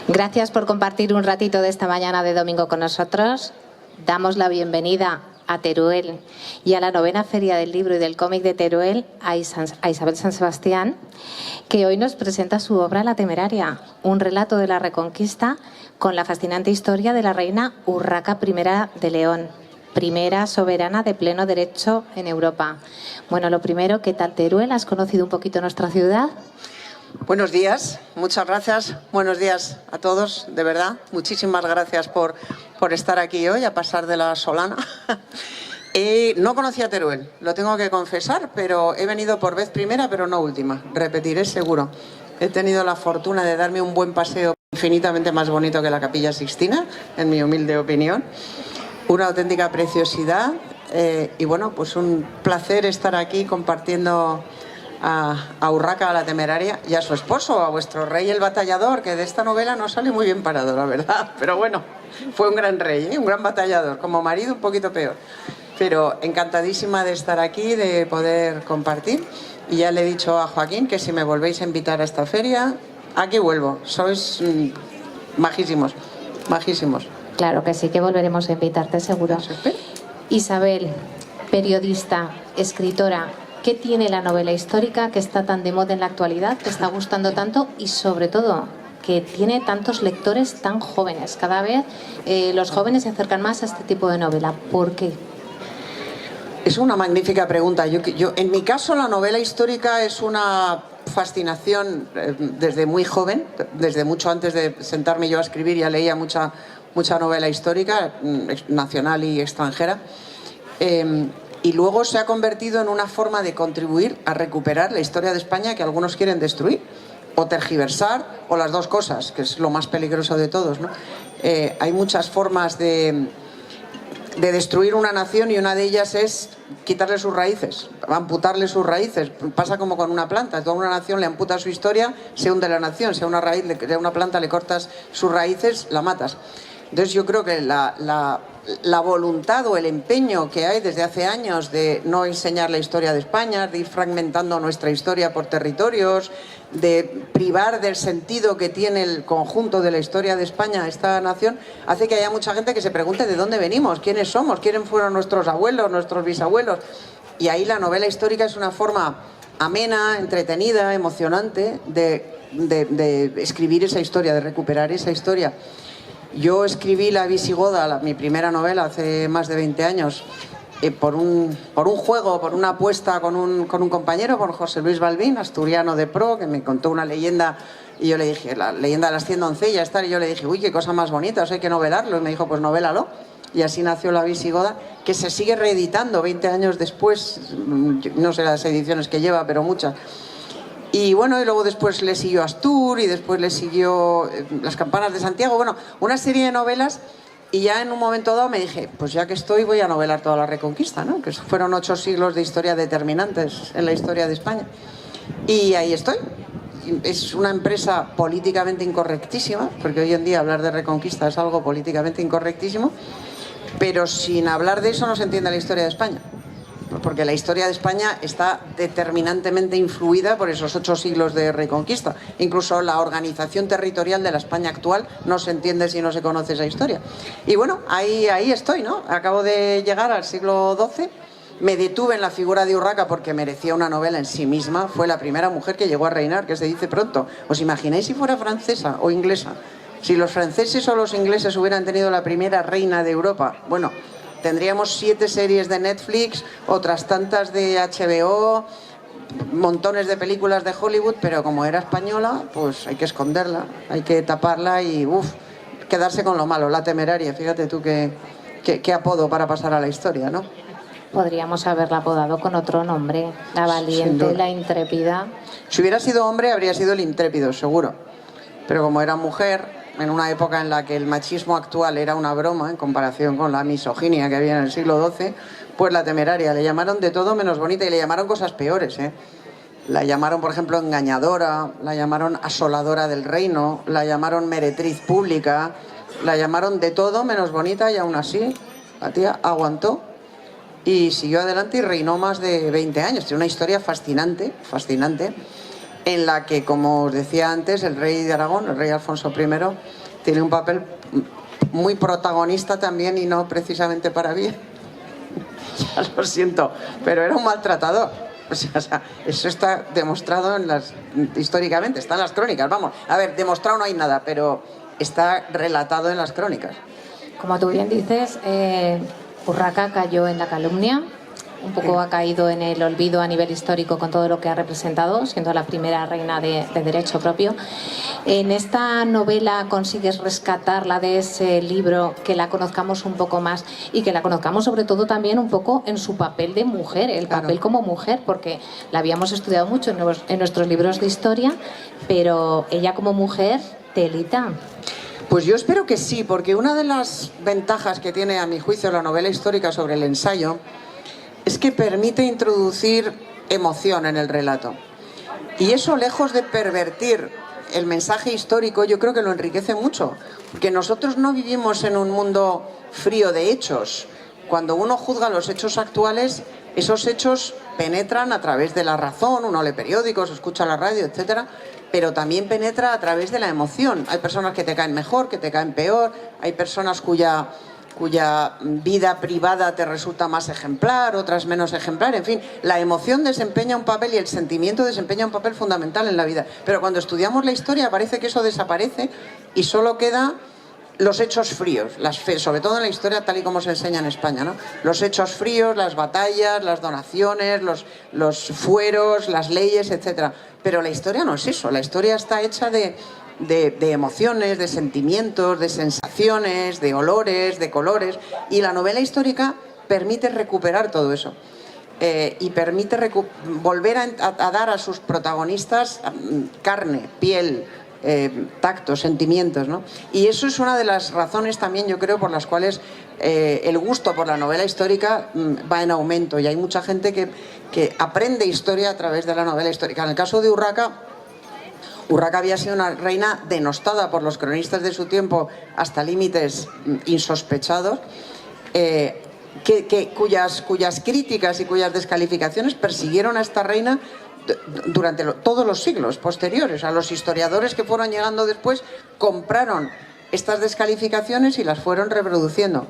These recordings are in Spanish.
Gracias por compartir un ratito de esta mañana de domingo con nosotros. Damos la bienvenida a Teruel y a la 9ª Feria del Libro y del Cómic de Teruel a Isabel San Sebastián, que hoy nos presenta su obra La Temeraria, un relato de la Reconquista con la fascinante historia de la reina Urraca I de León, primera soberana de pleno derecho en Europa. Bueno, lo primero, ¿qué tal Teruel? ¿Has conocido un poquito nuestra ciudad? Buenos días, muchas gracias. Buenos días a todos, de verdad. Muchísimas gracias por estar aquí hoy, a pasar de la Solana. No conocía Teruel, lo tengo que confesar, pero he venido por vez primera, pero no última. Repetiré seguro. He tenido la fortuna de darme un buen paseo infinitamente más bonito que la Capilla Sixtina, en mi humilde opinión. Una auténtica preciosidad y bueno, pues un placer estar aquí compartiendo a Urraca, a la Temeraria, y a su esposo, a vuestro rey el batallador, que de esta novela no sale muy bien parado, la verdad, pero bueno, fue un gran rey, un gran batallador, como marido un poquito peor, pero encantadísima de estar aquí, de poder compartir, y ya le he dicho a Joaquín que si me volvéis a invitar a esta feria, aquí vuelvo, sois majísimos, majísimos. Claro que sí, que volveremos a invitarte, seguro. Isabel, periodista, escritora, ¿qué tiene la novela histórica que está tan de moda en la actualidad, que está gustando tanto y sobre todo que tiene tantos lectores tan jóvenes? Cada vez los jóvenes se acercan más a este tipo de novela. ¿Por qué? Es una magnífica pregunta. En mi caso, la novela histórica es una fascinación desde muy joven, desde mucho antes de sentarme yo a escribir, ya leía mucha novela histórica, nacional y extranjera. Y luego se ha convertido en una forma de contribuir a recuperar la historia de España que algunos quieren destruir, o tergiversar, o las dos cosas, que es lo más peligroso de todos, ¿no? Hay muchas formas de destruir una nación y una de ellas es quitarle sus raíces, amputarle sus raíces. Pasa como con una planta, toda una nación le amputa su historia, se hunde la nación. Si a una raíz de una planta le cortas sus raíces, la matas. Entonces yo creo que la voluntad o el empeño que hay desde hace años de no enseñar la historia de España, de ir fragmentando nuestra historia por territorios, de privar del sentido que tiene el conjunto de la historia de España esta nación, hace que haya mucha gente que se pregunte de dónde venimos, quiénes somos, quiénes fueron nuestros abuelos, nuestros bisabuelos. Y ahí la novela histórica es una forma amena, entretenida, emocionante de escribir esa historia, de recuperar esa historia. Yo escribí La Visigoda, mi primera novela, hace más de 20 años, por un juego, por una apuesta con un compañero, con José Luis Balbín, asturiano de pro, que me contó una leyenda, y yo le dije, la leyenda de las 100 doncellas, y yo le dije, uy, qué cosa más bonita, eso hay que novelarlo, y me dijo, pues novélalo, y así nació La Visigoda, que se sigue reeditando 20 años después, no sé las ediciones que lleva, pero muchas. Y bueno, y luego después le siguió Astur y después le siguió Las Campanas de Santiago, bueno, una serie de novelas, y ya en un momento dado me dije, pues ya que estoy voy a novelar toda la Reconquista, ¿no? Que fueron 8 siglos de historia determinantes en la historia de España. Y ahí estoy. Es una empresa políticamente incorrectísima, porque hoy en día hablar de Reconquista es algo políticamente incorrectísimo, pero sin hablar de eso no se entiende la historia de España. Porque la historia de España está determinantemente influida por esos 8 siglos de Reconquista. Incluso la organización territorial de la España actual no se entiende si no se conoce esa historia. Y bueno, ahí estoy, ¿no? Acabo de llegar al siglo XII. Me detuve en la figura de Urraca porque merecía una novela en sí misma. Fue la primera mujer que llegó a reinar, que se dice pronto. ¿Os imagináis si fuera francesa o inglesa? Si los franceses o los ingleses hubieran tenido la primera reina de Europa, bueno, tendríamos 7 series de Netflix, otras tantas de HBO, montones de películas de Hollywood, pero como era española, pues hay que esconderla, hay que taparla y quedarse con lo malo, La Temeraria. Fíjate tú qué apodo para pasar a la historia, ¿no? Podríamos haberla apodado con otro nombre, La Valiente, La Intrépida. Si hubiera sido hombre, habría sido El Intrépido, seguro. Pero como era mujer, en una época en la que el machismo actual era una broma en comparación con la misoginia que había en el siglo XII, pues La Temeraria. Le llamaron de todo menos bonita y le llamaron cosas peores, ¿eh? La llamaron, por ejemplo, engañadora, la llamaron asoladora del reino, la llamaron meretriz pública, la llamaron de todo menos bonita, y aún así la tía aguantó y siguió adelante y reinó más de 20 años. Tiene una historia fascinante, fascinante. en la que, como os decía antes, el rey de Aragón, el rey Alfonso I, tiene un papel muy protagonista también y no precisamente para bien. Ya lo siento, pero era un maltratador. O sea, eso está demostrado históricamente, está en las crónicas. Vamos, a ver, demostrado no hay nada, pero está relatado en las crónicas. Como tú bien dices, Urraca cayó en la calumnia, un poco ha caído en el olvido a nivel histórico con todo lo que ha representado, siendo la primera reina de derecho propio. En esta novela consigues rescatarla de ese libro, que la conozcamos un poco más y que la conozcamos sobre todo también un poco en su papel de mujer, el papel como mujer, porque la habíamos estudiado mucho en nuestros libros de historia, pero ella como mujer, telita. Pues yo espero que sí, porque una de las ventajas que tiene, a mi juicio, la novela histórica sobre el ensayo es que permite introducir emoción en el relato. Y eso, lejos de pervertir el mensaje histórico, yo creo que lo enriquece mucho. Porque nosotros no vivimos en un mundo frío de hechos. Cuando uno juzga los hechos actuales, esos hechos penetran a través de la razón, uno lee periódicos, escucha la radio, etcétera, pero también penetra a través de la emoción. Hay personas que te caen mejor, que te caen peor, hay personas cuya vida privada te resulta más ejemplar, otras menos ejemplar, en fin, la emoción desempeña un papel y el sentimiento desempeña un papel fundamental en la vida. Pero cuando estudiamos la historia parece que eso desaparece y solo queda los hechos fríos, sobre todo en la historia tal y como se enseña en España, ¿no? Los hechos fríos, las batallas, las donaciones, los fueros, las leyes, etcétera. Pero la historia no es eso, la historia está hecha de emociones, de sentimientos, de sensaciones, de olores, de colores, y la novela histórica permite recuperar todo eso. Y permite volver a dar a sus protagonistas carne, piel, tacto, sentimientos, ¿no? Y eso es una de las razones también, yo creo, por las cuales el gusto por la novela histórica va en aumento, y hay mucha gente que aprende historia a través de la novela histórica. En el caso de Urraca había sido una reina denostada por los cronistas de su tiempo hasta límites insospechados, cuyas críticas y cuyas descalificaciones persiguieron a esta reina durante todos los siglos posteriores. A los historiadores que fueron llegando después compraron estas descalificaciones y las fueron reproduciendo.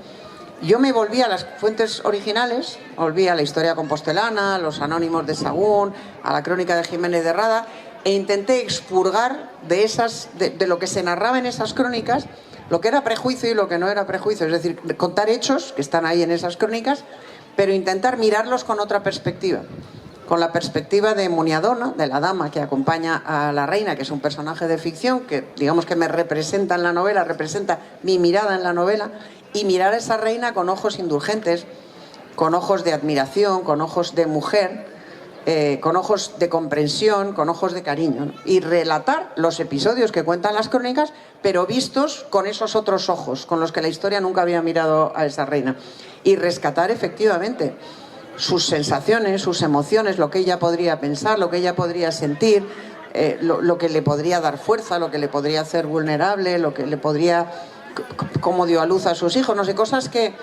Yo me volví a las fuentes originales, volví a la historia compostelana, a los anónimos de Sahagún, a la crónica de Jiménez de Rada, e intenté expurgar de lo que se narraba en esas crónicas lo que era prejuicio y lo que no era prejuicio. Es decir, contar hechos que están ahí en esas crónicas, pero intentar mirarlos con otra perspectiva. Con la perspectiva de Muniadona, de la dama que acompaña a la reina, que es un personaje de ficción, que digamos que me representa en la novela, representa mi mirada en la novela, y mirar a esa reina con ojos indulgentes, con ojos de admiración, con ojos de mujer, con ojos de comprensión, con ojos de cariño, ¿no? Y relatar los episodios que cuentan las crónicas, pero vistos con esos otros ojos, con los que la historia nunca había mirado a esa reina. Y rescatar efectivamente sus sensaciones, sus emociones, lo que ella podría pensar, lo que ella podría sentir, lo que le podría dar fuerza, lo que le podría hacer vulnerable, lo que le podría, cómo dio a luz a sus hijos, no sé, cosas que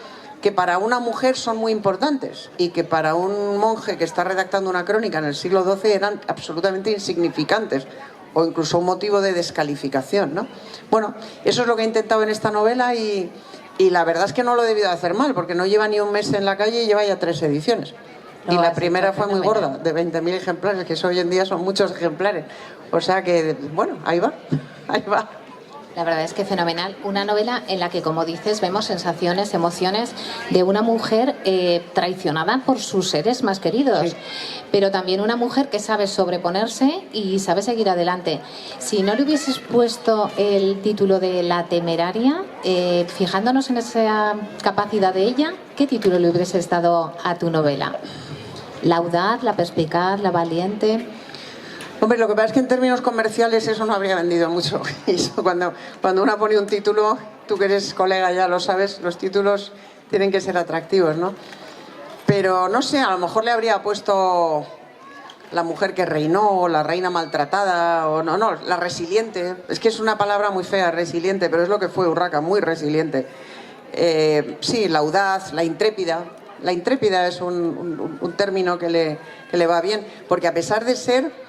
para una mujer son muy importantes y que para un monje que está redactando una crónica en el siglo XII eran absolutamente insignificantes o incluso un motivo de descalificación, ¿no? Bueno, eso es lo que he intentado en esta novela y la verdad es que no lo he debido hacer mal, porque no lleva ni un mes en la calle y lleva ya 3 ediciones. Y la primera fue muy gorda, de 20.000 ejemplares, que eso hoy en día son muchos ejemplares. O sea que, bueno, ahí va, ahí va. La verdad es que fenomenal. Una novela en la que, como dices, vemos sensaciones, emociones de una mujer traicionada por sus seres más queridos. Sí. Pero también una mujer que sabe sobreponerse y sabe seguir adelante. Si no le hubieses puesto el título de La Temeraria, fijándonos en esa capacidad de ella, ¿qué título le hubieses dado a tu novela? ¿La audaz, la perspicaz, la valiente? Hombre, lo que pasa es que en términos comerciales eso no habría vendido mucho. Y eso, cuando uno pone un título, tú que eres colega ya lo sabes, los títulos tienen que ser atractivos, ¿no? Pero no sé, a lo mejor le habría puesto La mujer que reinó, o La reina maltratada, o no, La resiliente. Es que es una palabra muy fea, resiliente, pero es lo que fue Urraca, muy resiliente. Sí, la audaz, la intrépida. La intrépida es un término que le va bien, porque a pesar de ser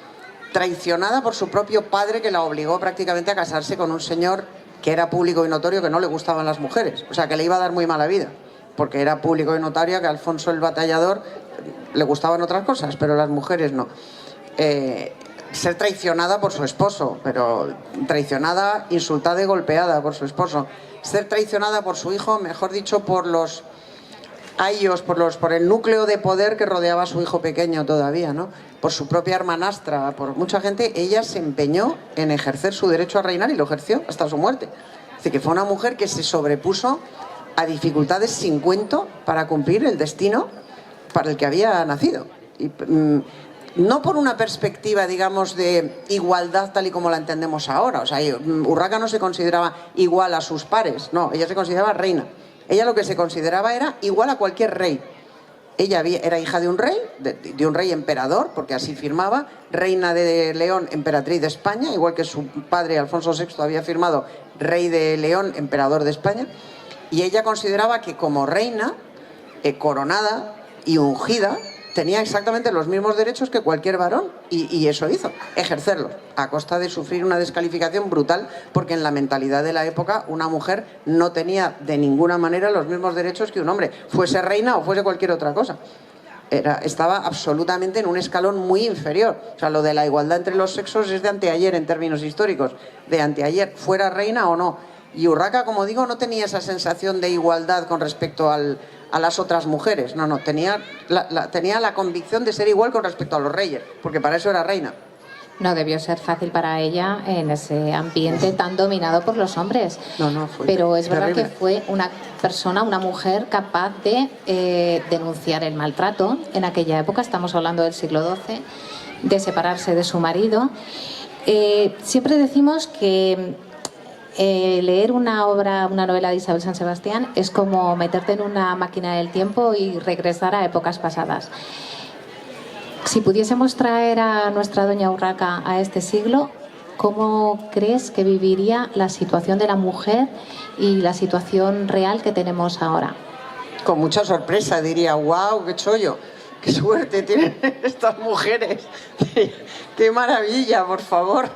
traicionada por su propio padre, que la obligó prácticamente a casarse con un señor que era público y notorio que no le gustaban las mujeres, o sea, que le iba a dar muy mala vida, porque era público y notorio que a Alfonso el Batallador le gustaban otras cosas, pero las mujeres no. Ser traicionada por su esposo, pero traicionada, insultada y golpeada por su esposo. Ser traicionada por su hijo, mejor dicho, por los ayos, por el núcleo de poder que rodeaba a su hijo pequeño todavía, ¿no? Por su propia hermanastra, por mucha gente. Ella se empeñó en ejercer su derecho a reinar y lo ejerció hasta su muerte. Es decir, que fue una mujer que se sobrepuso a dificultades sin cuento para cumplir el destino para el que había nacido. Y, no por una perspectiva, digamos, de igualdad tal y como la entendemos ahora. O sea, Urraca no se consideraba igual a sus pares, no, ella se consideraba reina. Ella lo que se consideraba era igual a cualquier rey. Ella era hija de un rey, de un rey emperador, porque así firmaba, reina de León, emperatriz de España, igual que su padre Alfonso VI había firmado rey de León, emperador de España, y ella consideraba que como reina, coronada y ungida, tenía exactamente los mismos derechos que cualquier varón, y eso hizo, ejercerlos, a costa de sufrir una descalificación brutal, porque en la mentalidad de la época una mujer no tenía de ninguna manera los mismos derechos que un hombre, fuese reina o fuese cualquier otra cosa. Estaba absolutamente en un escalón muy inferior. O sea, lo de la igualdad entre los sexos es de anteayer en términos históricos, de anteayer, fuera reina o no. Y Urraca, como digo, no tenía esa sensación de igualdad con respecto a las otras mujeres. No, tenía la convicción de ser igual con respecto a los reyes, porque para eso era reina. No debió ser fácil para ella en ese ambiente tan dominado por los hombres. No, fue pero es verdad terrible. que fue una persona, una mujer capaz de denunciar el maltrato. En aquella época, estamos hablando del siglo XII, de separarse de su marido. Siempre decimos que leer una obra, una novela de Isabel San Sebastián es como meterte en una máquina del tiempo y regresar a épocas pasadas. Si pudiésemos traer a nuestra doña Urraca a este siglo, ¿cómo crees que viviría la situación de la mujer y la situación real que tenemos ahora? Con mucha sorpresa, diría, wow, qué chollo, qué suerte tienen estas mujeres, qué maravilla, por favor.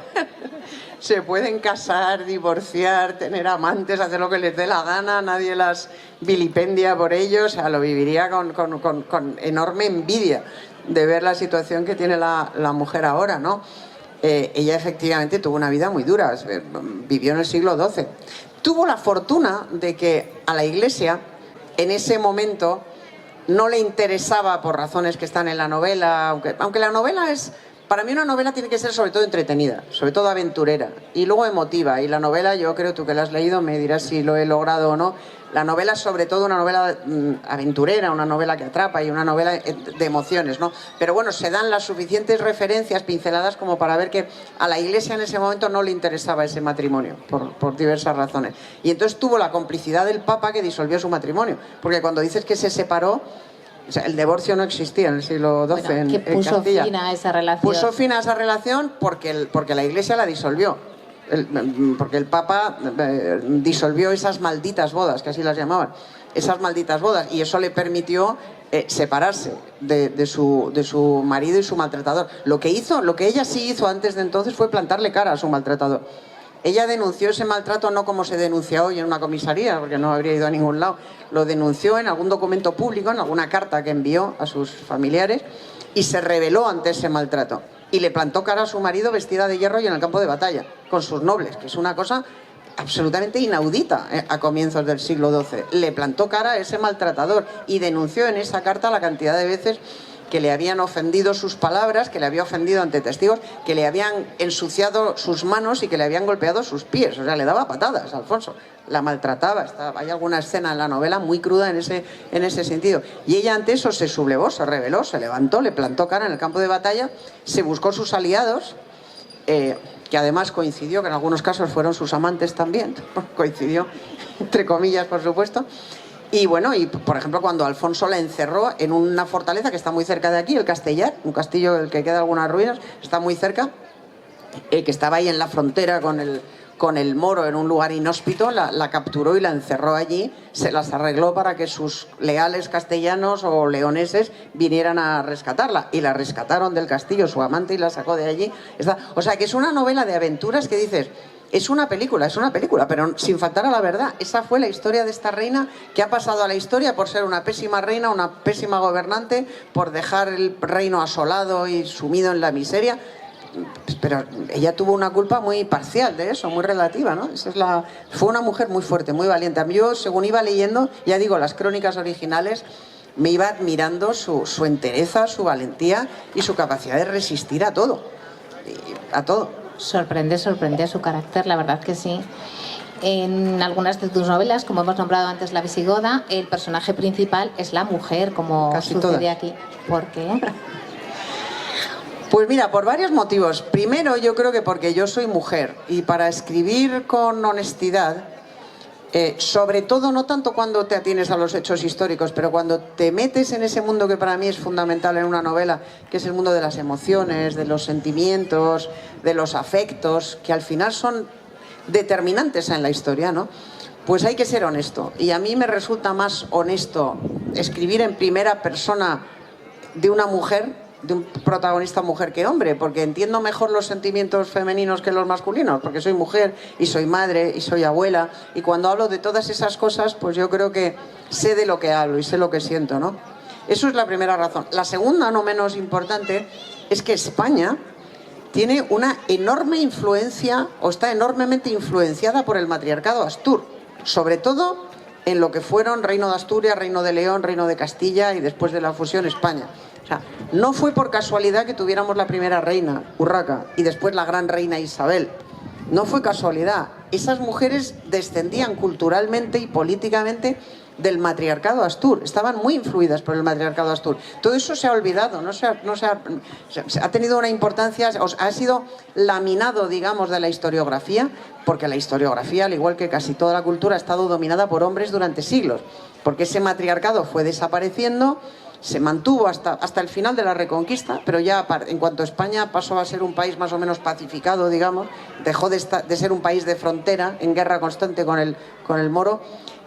Se pueden casar, divorciar, tener amantes, hacer lo que les dé la gana, nadie las vilipendia por ello. O sea, lo viviría con enorme envidia de ver la situación que tiene la mujer ahora, ¿no? Ella efectivamente tuvo una vida muy dura, vivió en el siglo XII. Tuvo la fortuna de que a la Iglesia, en ese momento, no le interesaba, por razones que están en la novela, aunque la novela es... Para mí una novela tiene que ser sobre todo entretenida, sobre todo aventurera y luego emotiva. Y la novela, yo creo, tú que la has leído, me dirás si lo he logrado o no. La novela es sobre todo una novela aventurera, una novela que atrapa y una novela de emociones, ¿no? Pero bueno, se dan las suficientes referencias pinceladas como para ver que a la Iglesia en ese momento no le interesaba ese matrimonio, por diversas razones. Y entonces tuvo la complicidad del Papa, que disolvió su matrimonio. Porque cuando dices que se separó... O sea, el divorcio no existía en el siglo XII, bueno, en puso Castilla. Fin a esa relación. Puso fin a esa relación porque la Iglesia la disolvió. Porque el Papa disolvió esas malditas bodas, que así las llamaban. Esas malditas bodas. Y eso le permitió separarse de su marido y su maltratador. Lo que ella sí hizo antes de entonces fue plantarle cara a su maltratador. Ella denunció ese maltrato no como se denuncia hoy en una comisaría, porque no habría ido a ningún lado. Lo denunció en algún documento público, en alguna carta que envió a sus familiares, y se rebeló ante ese maltrato. Y le plantó cara a su marido vestida de hierro y en el campo de batalla, con sus nobles, que es una cosa absolutamente inaudita a comienzos del siglo XII. Le plantó cara a ese maltratador y denunció en esa carta la cantidad de veces que le habían ofendido sus palabras, que le había ofendido ante testigos, que le habían ensuciado sus manos y que le habían golpeado sus pies. O sea, le daba patadas a Alfonso, la maltrataba. Hay alguna escena en la novela muy cruda en ese sentido. Y ella ante eso se sublevó, se rebeló, se levantó, le plantó cara en el campo de batalla, se buscó sus aliados, que además coincidió, que en algunos casos fueron sus amantes también, coincidió, entre comillas, por supuesto. Y bueno, y por ejemplo, cuando Alfonso la encerró en una fortaleza que está muy cerca de aquí, el Castellar, un castillo del que queda algunas ruinas, está muy cerca, que estaba ahí en la frontera con con el moro en un lugar inhóspito, la capturó y la encerró allí, se las arregló para que sus leales castellanos o leoneses vinieran a rescatarla. Y la rescataron del castillo, su amante, y la sacó de allí. O sea, que es una novela de aventuras que dices... Es una película, pero sin faltar a la verdad. Esa fue la historia de esta reina que ha pasado a la historia por ser una pésima reina, una pésima gobernante, por dejar el reino asolado y sumido en la miseria. Pero ella tuvo una culpa muy parcial de eso, muy relativa, ¿no? Fue una mujer muy fuerte, muy valiente. Yo, según iba leyendo, ya digo, las crónicas originales, me iba admirando su entereza, su valentía y su capacidad de resistir a todo. A todo. Sorprende su carácter, la verdad que sí. En algunas de tus novelas, como hemos nombrado antes La Visigoda, el personaje principal es la mujer, como casi sucede todas. Aquí. ¿Por qué? Pues mira, por varios motivos. Primero, yo creo que porque yo soy mujer y para escribir con honestidad, sobre todo no tanto cuando te atienes a los hechos históricos, pero cuando te metes en ese mundo que para mí es fundamental en una novela, que es el mundo de las emociones, de los sentimientos, de los afectos, que al final son determinantes en la historia, ¿no? Pues hay que ser honesto. Y a mí me resulta más honesto escribir en primera persona de una mujer, de un protagonista mujer que hombre, porque entiendo mejor los sentimientos femeninos que los masculinos, porque soy mujer y soy madre y soy abuela, y cuando hablo de todas esas cosas, pues yo creo que sé de lo que hablo y sé lo que siento, ¿no? Eso es la primera razón. La segunda, no menos importante, es que España tiene una enorme influencia, o está enormemente influenciada por el matriarcado Astur, sobre todo en lo que fueron Reino de Asturias, Reino de León, Reino de Castilla y después de la fusión España. O sea, no fue por casualidad que tuviéramos la primera reina, Urraca, y después la gran reina Isabel. No fue casualidad. Esas mujeres descendían culturalmente y políticamente del matriarcado Astur. Estaban muy influidas por el matriarcado Astur. Todo eso se ha olvidado, ha tenido una importancia, ha sido laminado, digamos, de la historiografía, porque la historiografía, al igual que casi toda la cultura, ha estado dominada por hombres durante siglos, porque ese matriarcado fue desapareciendo. Se mantuvo hasta el final de la Reconquista, pero ya en cuanto España pasó a ser un país más o menos pacificado, digamos, dejó de ser un país de frontera, en guerra constante con el moro,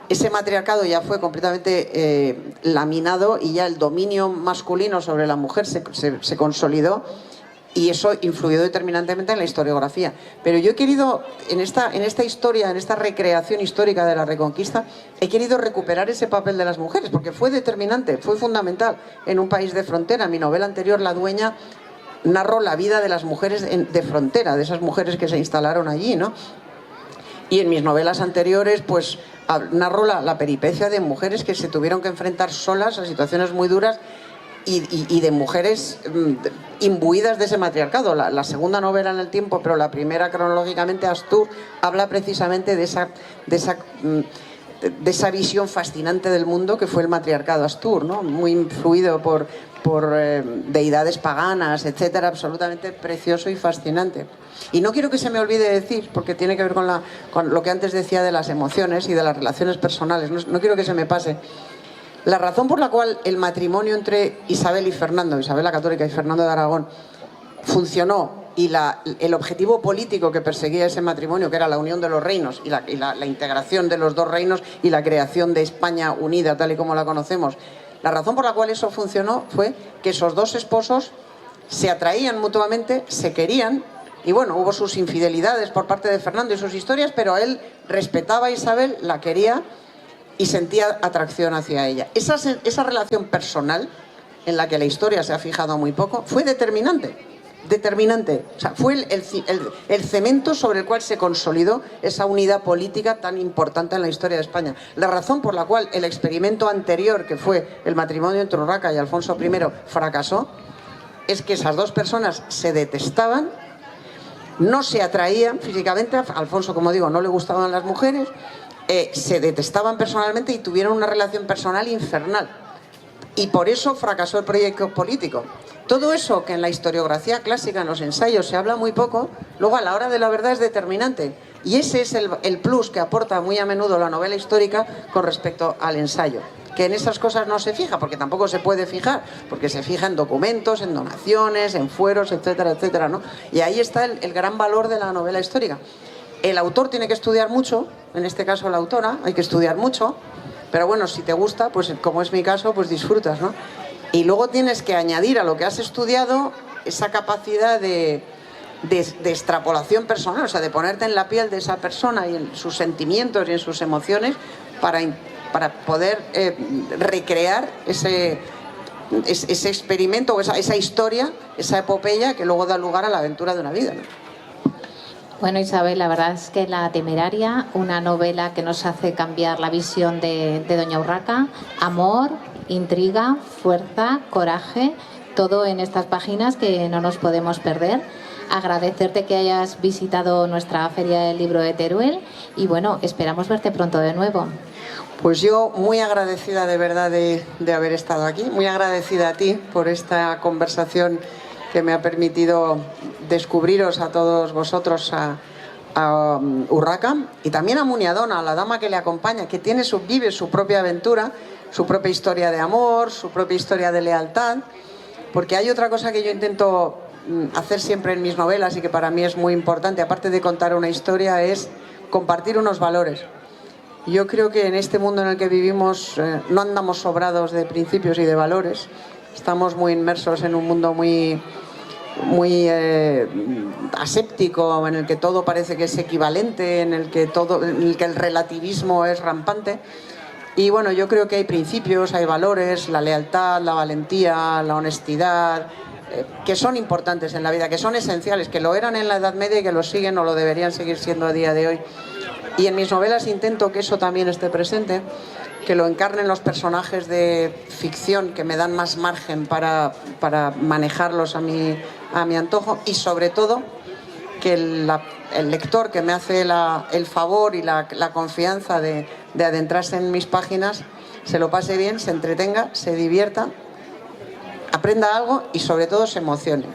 ese matriarcado ya fue completamente laminado y ya el dominio masculino sobre la mujer se consolidó. Y eso influyó determinantemente en la historiografía. Pero yo he querido, en esta historia, en esta recreación histórica de la Reconquista, he querido recuperar ese papel de las mujeres, porque fue determinante, fue fundamental en un país de frontera. Mi novela anterior, La Dueña, narró la vida de las mujeres de frontera, de esas mujeres que se instalaron allí, ¿no? Y en mis novelas anteriores, pues narro la peripecia de mujeres que se tuvieron que enfrentar solas a situaciones muy duras, y de mujeres imbuidas de ese matriarcado. La segunda novela en el tiempo, pero la primera cronológicamente, Astur, habla precisamente de esa visión fascinante del mundo que fue el matriarcado Astur, ¿no? Muy influido por deidades paganas, etcétera, absolutamente precioso y fascinante. Y no quiero que se me olvide decir, porque tiene que ver con lo que antes decía de las emociones y de las relaciones personales, no quiero que se me pase. La razón por la cual el matrimonio entre Isabel y Fernando, Isabel la Católica y Fernando de Aragón, funcionó, y el objetivo político que perseguía ese matrimonio, que era la unión de los reinos y la integración de los dos reinos y la creación de España unida tal y como la conocemos, la razón por la cual eso funcionó fue que esos dos esposos se atraían mutuamente, se querían, y bueno, hubo sus infidelidades por parte de Fernando y sus historias, pero él respetaba a Isabel, la quería y sentía atracción hacia ella. Esa relación personal, en la que la historia se ha fijado muy poco, fue determinante. O sea, fue el cemento sobre el cual se consolidó esa unidad política tan importante en la historia de España. La razón por la cual el experimento anterior, que fue el matrimonio entre Urraca y Alfonso I, fracasó, es que esas dos personas se detestaban, no se atraían físicamente. A Alfonso, como digo, no le gustaban las mujeres, se detestaban personalmente y tuvieron una relación personal infernal. Y por eso fracasó el proyecto político. Todo eso que en la historiografía clásica, en los ensayos, se habla muy poco, luego a la hora de la verdad es determinante. Y ese es el plus que aporta muy a menudo la novela histórica con respecto al ensayo. Que en esas cosas no se fija, porque tampoco se puede fijar, porque se fija en documentos, en donaciones, en fueros, etcétera, etcétera, ¿no? Y ahí está el gran valor de la novela histórica. El autor tiene que estudiar mucho, en este caso la autora, hay que estudiar mucho, pero bueno, si te gusta, pues como es mi caso, pues disfrutas, ¿no? Y luego tienes que añadir a lo que has estudiado esa capacidad de extrapolación personal, o sea, de ponerte en la piel de esa persona y en sus sentimientos y en sus emociones para poder recrear ese experimento o esa historia, esa epopeya que luego da lugar a la aventura de una vida, ¿no? Bueno, Isabel, la verdad es que La Temeraria, una novela que nos hace cambiar la visión de Doña Urraca, amor, intriga, fuerza, coraje, todo en estas páginas que no nos podemos perder. Agradecerte que hayas visitado nuestra Feria del Libro de Teruel y bueno, esperamos verte pronto de nuevo. Pues yo muy agradecida de verdad de haber estado aquí, muy agradecida a ti por esta conversación que me ha permitido descubriros a todos vosotros, a Urraca y también a Muniadona, a la dama que le acompaña, que vive su propia aventura, su propia historia de amor, su propia historia de lealtad, porque hay otra cosa que yo intento hacer siempre en mis novelas y que para mí es muy importante, aparte de contar una historia, es compartir unos valores. Yo creo que en este mundo en el que vivimos no andamos sobrados de principios y de valores. Estamos muy inmersos en un mundo muy aséptico, en el que todo parece que es equivalente, en el que el relativismo es rampante. Y bueno, yo creo que hay principios, hay valores, la lealtad, la valentía, la honestidad, que son importantes en la vida, que son esenciales, que lo eran en la Edad Media y que lo siguen o lo deberían seguir siendo a día de hoy. Y en mis novelas intento que eso también esté presente, que lo encarnen los personajes de ficción, que me dan más margen para manejarlos a mi antojo, y sobre todo que el lector que me hace el favor y la confianza de adentrarse en mis páginas se lo pase bien, se entretenga, se divierta, aprenda algo y sobre todo se emocione,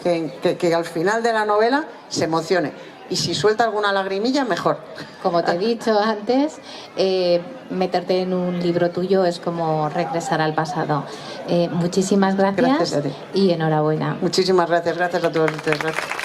que al final de la novela se emocione. Y si suelta alguna lagrimilla, mejor. Como te he dicho antes, meterte en un libro tuyo es como regresar al pasado. Muchísimas gracias, gracias a ti. Y enhorabuena. Muchísimas gracias a todos ustedes. Gracias.